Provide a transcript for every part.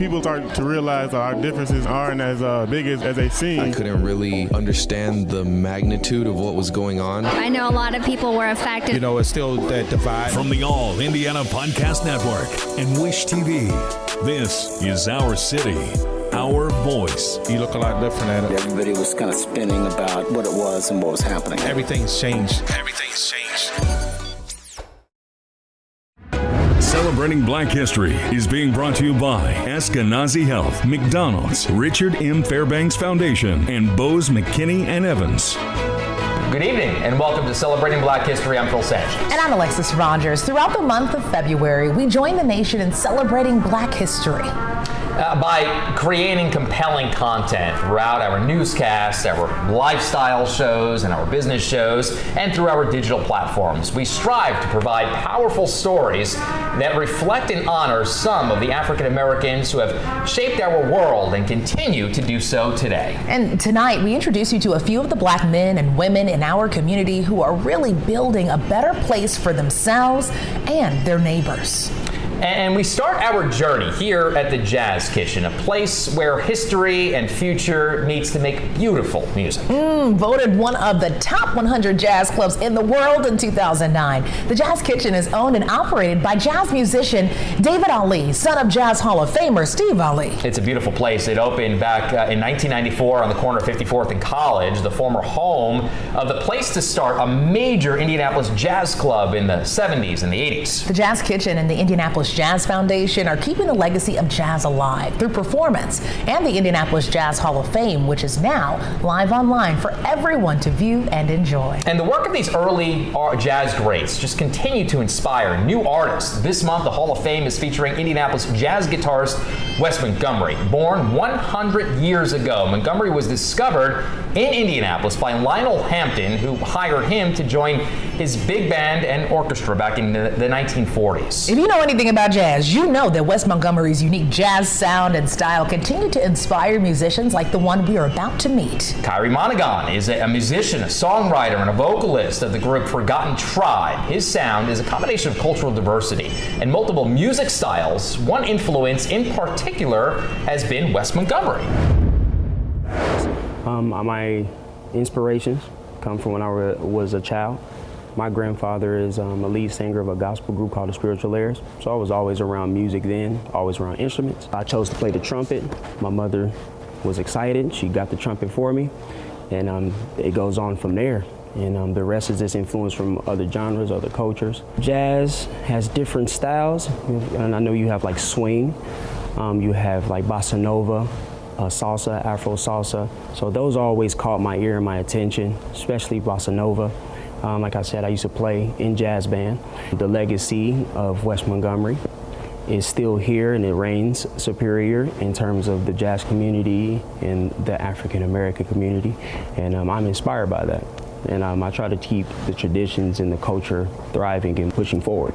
people start to realize our differences aren't as big as they seem. I couldn't really understand the magnitude of what was going on. I know a lot of people were affected. You know, it's still that divide. From the All Indiana Podcast Network and Wish TV, this is Our City, Our Voice. You look a lot different at it. Everybody was kind of spinning about what it was and what was happening. Everything's changed. Everything's changed. Celebrating Black History is being brought to you by ESKENAZI Health, McDonald's, Richard M. Fairbanks Foundation, and BOSE, McKINNey and Evans. Good evening and welcome to Celebrating Black History. I'm Phil Sanchez. And I'm Alexis Rogers. Throughout the month of February, we join the nation in celebrating Black history. By creating compelling content throughout our newscasts, our lifestyle shows, and our business shows, and through our digital platforms. We strive to provide powerful stories that reflect and honor some of the African Americans who have shaped our world and continue to do so today. And tonight, we introduce you to a few of the Black men and women in our community who are really building a better place for themselves and their neighbors. And we start our journey here at the Jazz Kitchen, a place where history and future meets to make beautiful music. Voted one of the top 100 jazz clubs in the world in 2009. The Jazz Kitchen is owned and operated by jazz musician David Ali, son of Jazz Hall of Famer Steve Ali. It's a beautiful place. It opened back in 1994 on the corner of 54th and College, the former home of the place to start a major Indianapolis jazz club in the 70s and the 80s. The Jazz Kitchen and the Indianapolis Jazz Foundation are keeping the legacy of jazz alive through performance and the Indianapolis Jazz Hall of Fame, which is now live online for everyone to view and enjoy. And the work of these early jazz greats just continue to inspire new artists. This month, the Hall of Fame is featuring Indianapolis jazz guitarist Wes Montgomery. Born 100 years ago, Montgomery was discovered in Indianapolis by Lionel Hampton, who hired him to join his big band and orchestra back in the 1940s. If you know anything about jazz, you know that Wes Montgomery's unique jazz sound and style continue to inspire musicians like the one we are about to meet. Kyrie Monaghan is a musician, a songwriter, and a vocalist of the group Forgotten Tribe. His sound is a combination of cultural diversity and multiple music styles. One influence in particular has been Wes Montgomery. My inspirations come from when I was a child. My grandfather is a lead singer of a gospel group called the Spiritual Heirs, so I was always around music then, always around instruments. I chose to play the trumpet. My mother was excited. She got the trumpet for me, and it goes on from there. And the rest is just influence from other genres, other cultures. Jazz has different styles, and I know you have like swing, you have like bossa nova, salsa, Afro salsa. So those always caught my ear and my attention, especially bossa nova. Like I said, I used to play in jazz band. The legacy of Wes Montgomery is still here, and it reigns superior in terms of the jazz community and the African American community. And I'm inspired by that. And I try to keep the traditions and the culture thriving and pushing forward.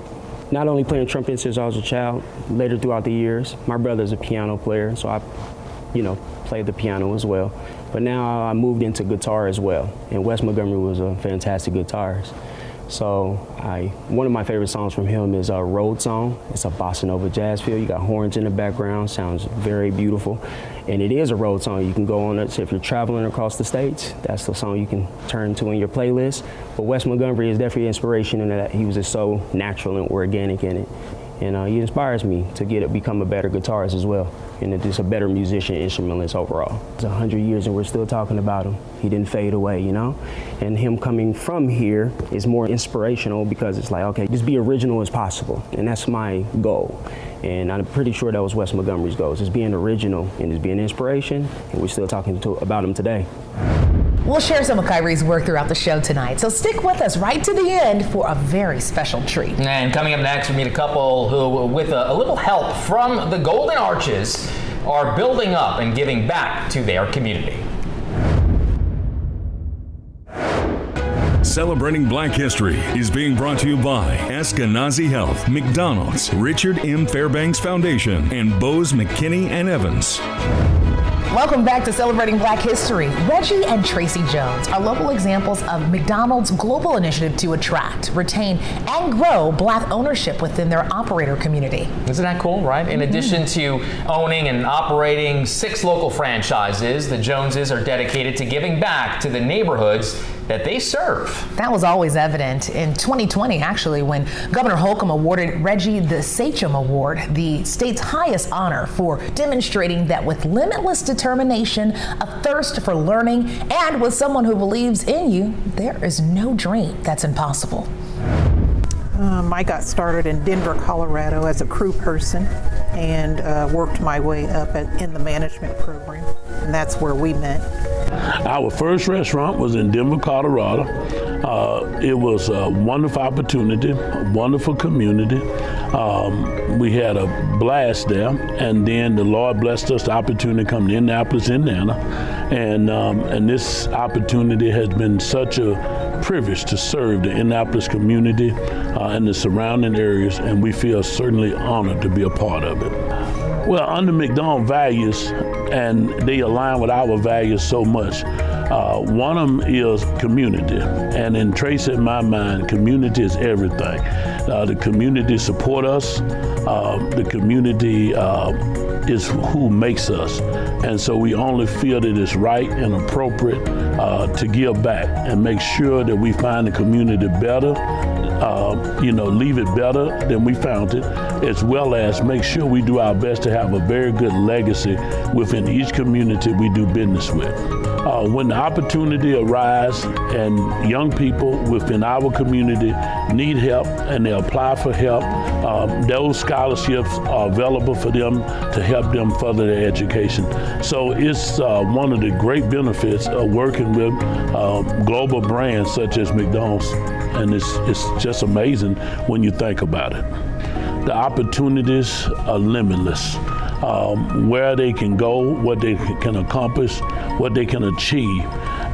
Not only playing trumpet since I was a child, later throughout the years, my brother's a piano player, so I played the piano as well. But now I moved into guitar as well, and Wes Montgomery was a fantastic guitarist. So one of my favorite songs from him is a Road Song. It's a bossa nova jazz feel. You got horns in the background, sounds very beautiful. And it is a road song. You can go on it. So if you're traveling across the states, that's the song you can turn to in your playlist. But Wes Montgomery is definitely inspiration in that he was just so natural and organic in it. And he inspires me to become a better guitarist as well, and just a better musician, instrumentalist overall. It's 100 years and we're still talking about him. He didn't fade away, you know? And him coming from here is more inspirational because it's like, okay, just be original as possible. And that's my goal. And I'm pretty sure that was Wes Montgomery's goal, just being original and just being inspiration. And we're still talking about him today. We'll share some of Kyrie's work throughout the show tonight, so stick with us right to the end for a very special treat. And coming up next, we meet a couple who, with a little help from the Golden Arches, are building up and giving back to their community. Celebrating Black History is being brought to you by ESKENAZI Health, McDonald's, Richard M. Fairbanks Foundation, and BOSE, McKinney and Evans. Welcome back to Celebrating Black History. Reggie and Tracy Jones are local examples of McDonald's global initiative to attract, retain, and grow Black ownership within their operator community. Isn't that cool, right? In addition to owning and operating 6 local franchises, the Joneses are dedicated to giving back to the neighborhoods that they serve. That was always evident in 2020, actually, when Governor Holcomb awarded Reggie the Sachem Award, the state's highest honor for demonstrating that with limitless determination, a thirst for learning, and with someone who believes in you, there is no dream that's impossible. I got started in Denver, Colorado as a crew person and worked my way up in the management program, and that's where we met. Our first restaurant was in Denver, Colorado. It was a wonderful opportunity, a wonderful community. We had a blast there, and then the Lord blessed us the opportunity to come to Indianapolis, Indiana, and this opportunity has been such a privilege to serve the Indianapolis community and the surrounding areas, and we feel certainly honored to be a part of it. Well, under McDonald's values, and they align with our values so much, one of them is community. And in Tracy, in my mind, community is everything. The community support us. The community is who makes us. And so we only feel that it's right and appropriate to give back and make sure that we find the community better, leave it better than we found it, as well as make sure we do our best to have a very good legacy within each community we do business with. When the opportunity arises and young people within our community need help and they apply for help, those scholarships are available for them to help them further their education. So it's one of the great benefits of working with global brands such as McDonald's, and it's just amazing when you think about it. The opportunities are limitless. Where they can go, what they can accomplish, what they can achieve.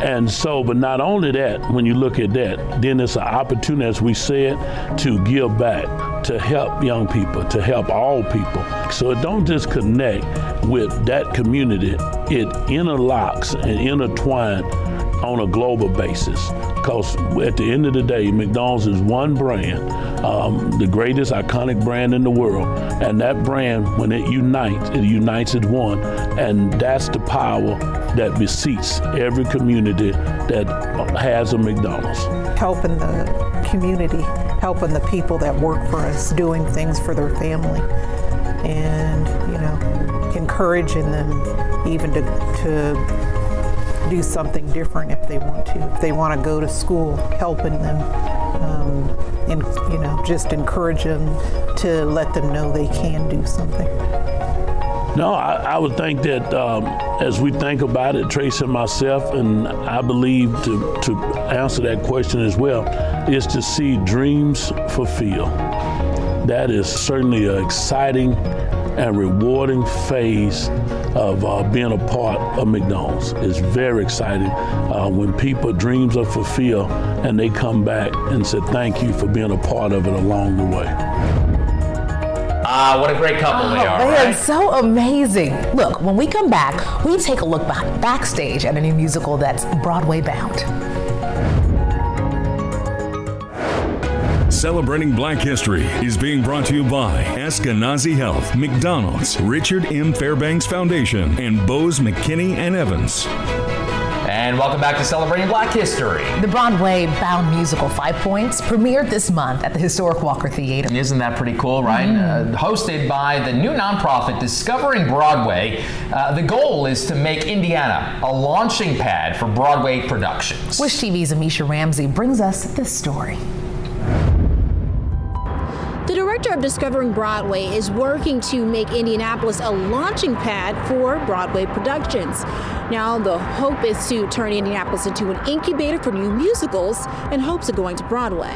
And so, but not only that, when you look at that, then it's an opportunity, as we said, to give back, to help young people, to help all people. So it don't just connect with that community, it interlocks and intertwines on a global basis. Because at the end of the day, McDonald's is one brand, the greatest iconic brand in the world. And that brand, when it unites as one. And that's the power that beseeps every community that has a McDonald's. Helping the community, helping the people that work for us, doing things for their family, and encouraging them even to do something different if they want to. If they want to go to school, helping them, and just encourage them to let them know they can do something. No, I would think that as we think about it, Tracy and myself, and I believe to answer that question as well, is to see dreams fulfilled. That is certainly an exciting and rewarding phase of being a part of McDonald's. It's very exciting when people's dreams are fulfilled and they come back and say thank you for being a part of it along the way. What a great couple they are. They right? are so amazing. Look, when we come back, we take a look backstage at a new musical that's Broadway bound. Celebrating Black History is being brought to you by ESKENAZI Health, McDonald's, Richard M. Fairbanks Foundation, and BOSE, McKINNEY and Evans. And welcome back to Celebrating Black History. The Broadway bound musical 5 Points premiered this month at the historic Walker Theater. And isn't that pretty cool, right? Hosted by the new nonprofit Discovering Broadway, the goal is to make Indiana a launching pad for Broadway productions. Wish TV's Amisha Ramsey brings us this story. The director of Discovering Broadway is working to make Indianapolis a launching pad for Broadway productions. Now, the hope is to turn Indianapolis into an incubator for new musicals in hopes of going to Broadway.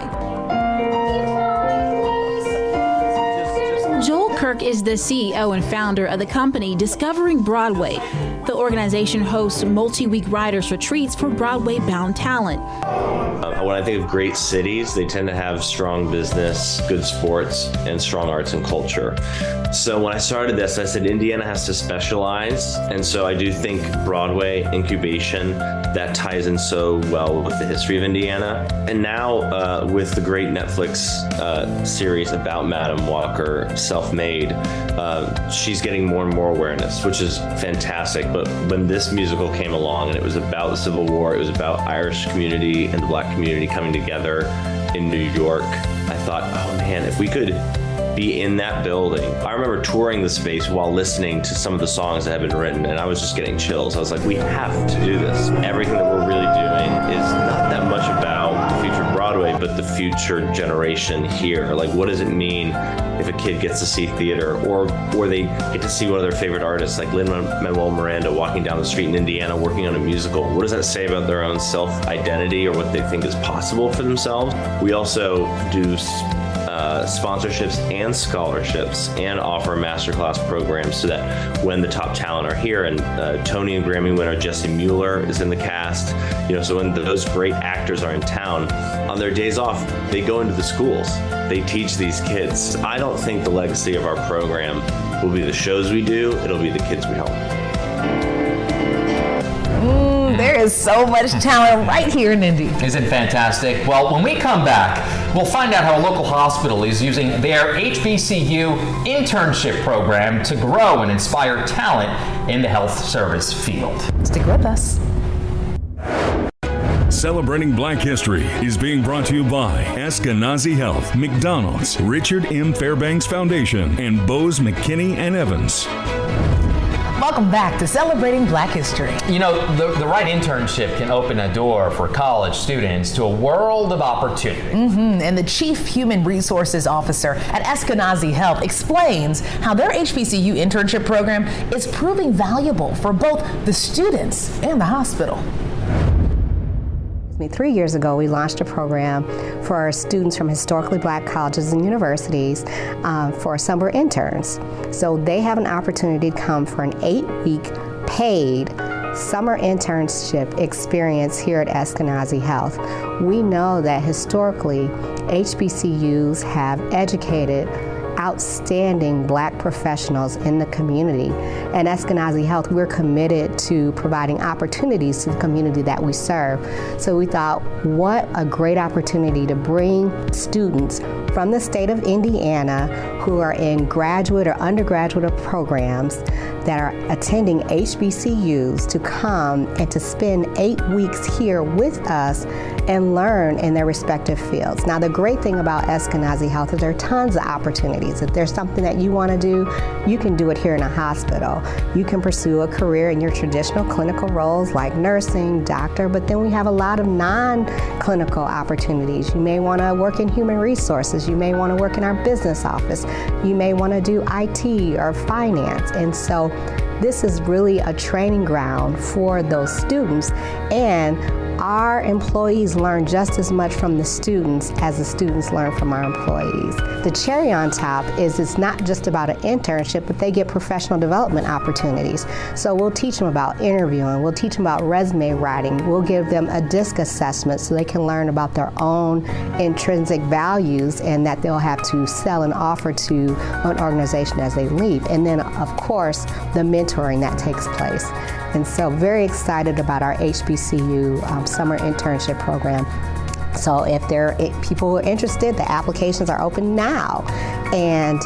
Joel Kirk is the CEO and founder of the company Discovering Broadway. The organization hosts multi-week writers' retreats for Broadway-bound talent. When I think of great cities, they tend to have strong business, good sports, and strong arts and culture. So when I started this, I said Indiana has to specialize. And so I do think Broadway incubation, that ties in so well with the history of Indiana. And now with the great Netflix series about Madam Walker, Self-Made, she's getting more and more awareness, which is fantastic. But when this musical came along and it was about the Civil War, it was about Irish community and the Black community coming together in New York, I thought, oh man, if we could be in that building. I remember touring the space while listening to some of the songs that had been written, and I was just getting chills. I was like, we have to do this. Everything that we're really doing is not that much about the future of Broadway, but the future generation here. Like, what does it mean if a kid gets to see theater, or they get to see one of their favorite artists, like Lin-Manuel Miranda, walking down the street in Indiana working on a musical? What does that say about their own self-identity or what they think is possible for themselves? We also do sponsorships and scholarships and offer masterclass programs so that when the top talent are here, and Tony and Grammy winner Jesse Mueller is in the cast, so when those great actors are in town, on their days off, they go into the schools. They teach these kids. I don't think the legacy of our program will be the shows we do, it'll be the kids we help. There is so much talent right here in Indy. Isn't it fantastic? Well, when we come back, we'll find out how a local hospital is using their HBCU internship program to grow and inspire talent in the health service field. Stick with us. Celebrating Black History is being brought to you by ESKENAZI Health, McDonald's, Richard M. Fairbanks Foundation, and BOSE, McKINNey & Evans. Welcome back to Celebrating Black History. The right internship can open a door for college students to a world of opportunity. And the Chief Human Resources Officer at ESKENAZI Health explains how their HBCU internship program is proving valuable for both the students and the hospital. 3 years ago, we launched a program for our students from historically Black colleges and universities for summer interns. So they have an opportunity to come for an 8-week paid summer internship experience here at ESKENAZI Health. We know that historically, HBCUs have educated outstanding Black professionals in the community. And ESKENAZI Health, we're committed to providing opportunities to the community that we serve. So we thought, what a great opportunity to bring students from the state of Indiana who are in graduate or undergraduate programs that are attending HBCUs to come and to spend 8 weeks here with us and learn in their respective fields. Now, the great thing about ESKENAZI Health is there are tons of opportunities. If there's something that you want to do, you can do it here in a hospital. You can pursue a career in your traditional clinical roles like nursing, doctor, but then we have a lot of non-clinical opportunities. You may want to work in human resources. You may want to work in our business office. You may want to do IT or finance. And so this is really a training ground for those students, and our employees learn just as much from the students as the students learn from our employees. The cherry on top is it's not just about an internship, but they get professional development opportunities. So we'll teach them about interviewing, we'll teach them about resume writing, we'll give them a DISC assessment so they can learn about their own intrinsic values and that they'll have to sell and offer to an organization as they leave. And then, of course, the mentoring that takes place. And so very excited about our HBCU summer internship program. So if people who are interested, the applications are open now. And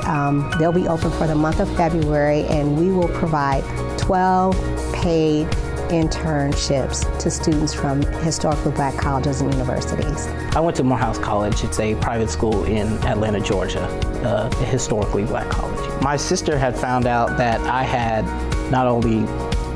they'll be open for the month of February, and we will provide 12 paid internships to students from historically Black colleges and universities. I went to Morehouse College. It's a private school in Atlanta, Georgia, a historically Black college. My sister had found out that I had not only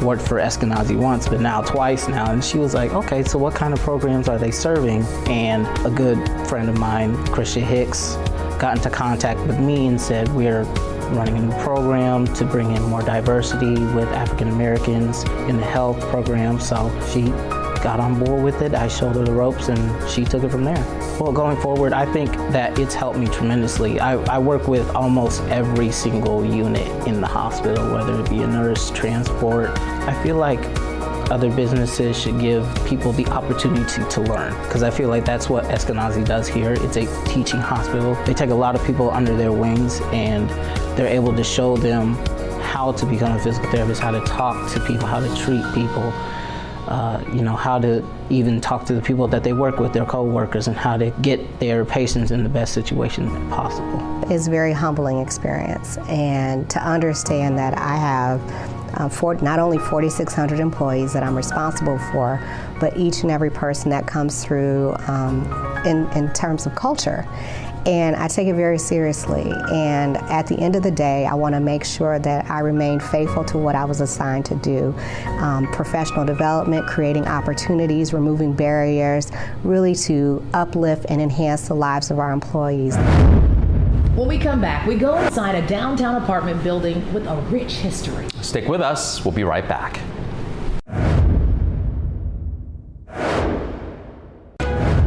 worked for ESKENAZI once, but now twice now. And she was like, okay, so what kind of programs are they serving? And a good friend of mine, Christian Hicks, got into contact with me and said, we're running a new program to bring in more diversity with African Americans in the health program. So she got on board with it. I showed her the ropes and she took it from there. Well, going forward, I think that it's helped me tremendously. I work with almost every single unit in the hospital, whether it be a nurse, transport. I feel like other businesses should give people the opportunity to learn, because I feel like that's what ESKENAZI does here. It's a teaching hospital. They take a lot of people under their wings and they're able to show them how to become a physical therapist, how to talk to people, how to treat people, how to even talk to the people that they work with, their co-workers, and how to get their patients in the best situation possible. It's a very humbling experience, and to understand that I have not only 4,600 employees that I'm responsible for, but each and every person that comes through in terms of culture. And I take it very seriously. And at the end of the day, I want to make sure that I remain faithful to what I was assigned to do. Professional development, creating opportunities, removing barriers, really to uplift and enhance the lives of our employees. When we come back, we go inside a downtown apartment building with a rich history. Stick with us. We'll be right back.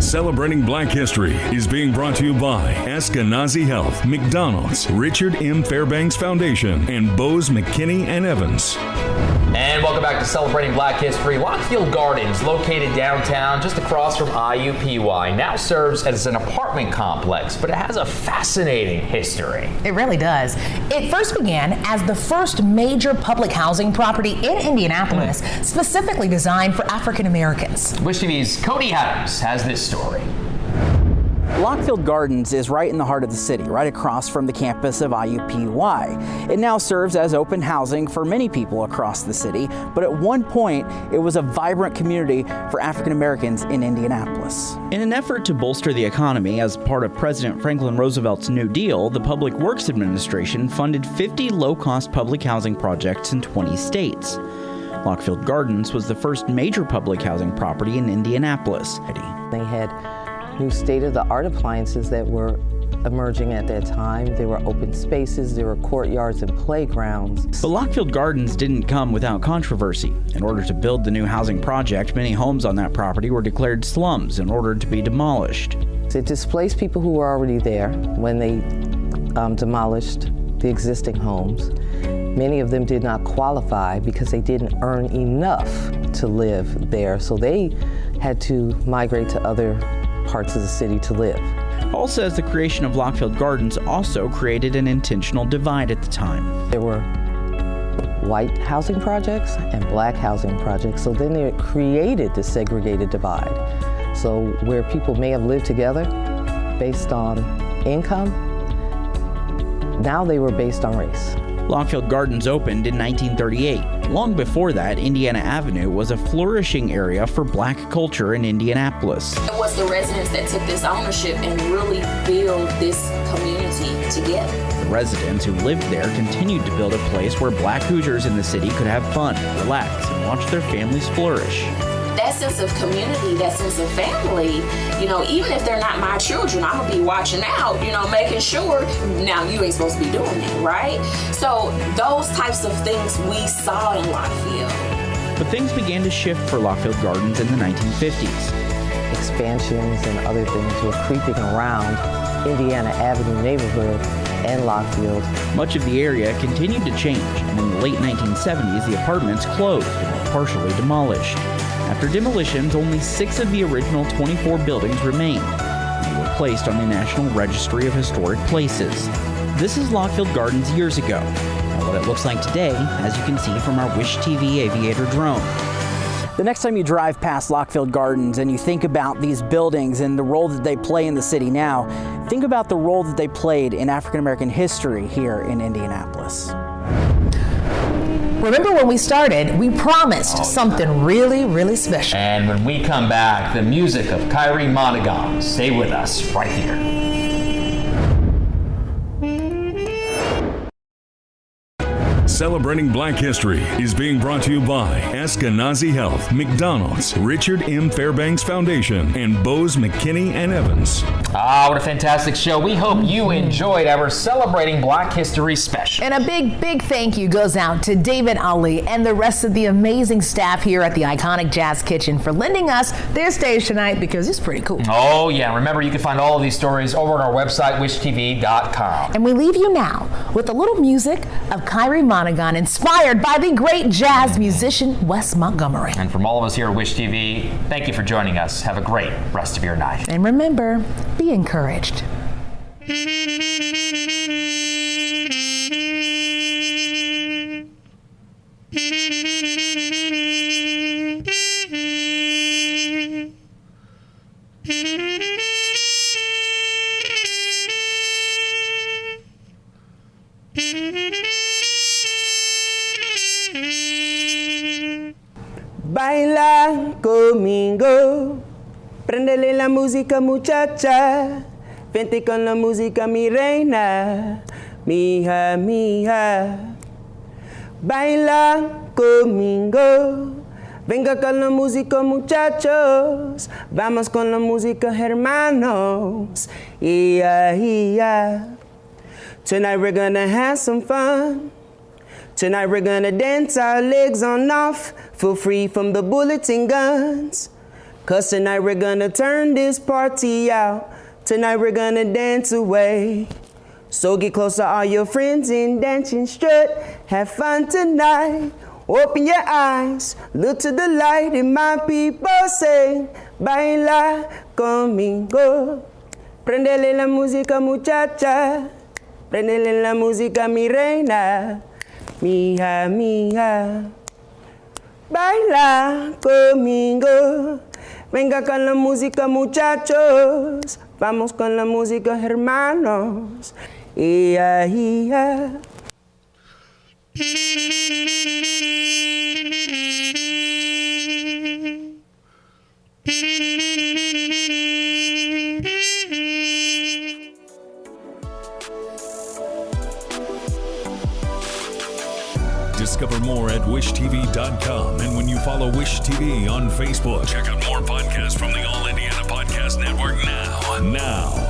Celebrating Black History is being brought to you by ESKENAZI Health, McDonald's, Richard M. Fairbanks Foundation, and BOSE, McKINNEY & Evans. And welcome back to Celebrating Black History. Lockfield Gardens, located downtown just across from IUPUI, now serves as an apartment complex, but it has a fascinating history. It really does. It first began as the first major public housing property in Indianapolis, specifically designed for African Americans. Wish TV's Cody Adams has this story. Lockfield Gardens is right in the heart of the city, right across from the campus of IUPUI. It now serves as open housing for many people across the city, but at one point, it was a vibrant community for African Americans in Indianapolis. In an effort to bolster the economy as part of President Franklin Roosevelt's New Deal, the Public Works Administration funded 50 low-cost public housing projects in 20 states. Lockfield Gardens was the first major public housing property in Indianapolis. They had new state-of-the-art appliances that were emerging at that time. There were open spaces, there were courtyards and playgrounds. But Lockfield Gardens didn't come without controversy. In order to build the new housing project, many homes on that property were declared slums and ordered to be demolished. It displaced people who were already there when they demolished the existing homes. Many of them did not qualify because they didn't earn enough to live there, so they had to migrate to other parts of the city to live. Hall says the creation of Lockfield Gardens also created an intentional divide at the time. There were white housing projects and black housing projects, so then it created the segregated divide. So where people may have lived together based on income, now they were based on race. Lockfield Gardens opened in 1938. Long before that, Indiana Avenue was a flourishing area for black culture in Indianapolis. It was the residents that took this ownership and really built this community together. The residents who lived there continued to build a place where black Hoosiers in the city could have fun, relax, and watch their families flourish. That sense of community, that sense of family, even if they're not my children, I'm gonna be watching out, making sure, now you ain't supposed to be doing that, right? So those types of things we saw in Lockfield. But things began to shift for Lockfield Gardens in the 1950s. Expansions and other things were creeping around Indiana Avenue neighborhood and Lockfield. Much of the area continued to change, and in the late 1970s, the apartments closed and were partially demolished. After demolitions, only 6 of the original 24 buildings remained. They were placed on the National Registry of Historic Places. This is Lockfield Gardens years ago, and what it looks like today, as you can see from our Wish TV Aviator drone. The next time you drive past Lockfield Gardens and you think about these buildings and the role that they play in the city now, think about the role that they played in African American history here in Indianapolis. Remember when we started, we promised something really, really special. And when we come back, the music of Kyrie Monaghan. Stay with us right here. Celebrating Black History is being brought to you by ESKENAZI Health, McDonald's, Richard M. Fairbanks Foundation, and BOSE, McKINNey, and Evans. What a fantastic show. We hope you enjoyed our Celebrating Black History special. And a big, big thank you goes out to David Ali and the rest of the amazing staff here at the iconic Jazz Kitchen for lending us their stage tonight, because it's pretty cool. Oh, yeah. Remember, you can find all of these stories over on our website, wishtv.com. And we leave you now with a little music of Kyrie Monaghan, inspired by the great jazz musician Wes Montgomery. And from all of us here at Wish TV, thank you for joining us. Have a great rest of your night. And remember, be encouraged. Baila conmigo, prendele la música muchacha, vente con la música mi reina, mija, mija. Baila conmigo, venga con la música muchachos, vamos con la música hermanos, yeah, yeah. Tonight we're gonna have some fun. Tonight we're gonna dance our legs on off, feel free from the bullets and guns. 'Cause tonight we're gonna turn this party out. Tonight we're gonna dance away. So get close to all your friends and dance and strut. Have fun tonight. Open your eyes, look to the light, and my people say, baila conmigo. Prendele la música muchacha. Prendele la música mi reina. Mija, mija, baila conmigo. Venga con la música, muchachos. Vamos con la música, hermanos. Yeah, yeah. Discover more at wishtv.com. And when you follow Wish TV on Facebook, check out more podcasts from the All Indiana Podcast Network now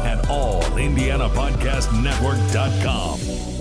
at allindianapodcastnetwork.com.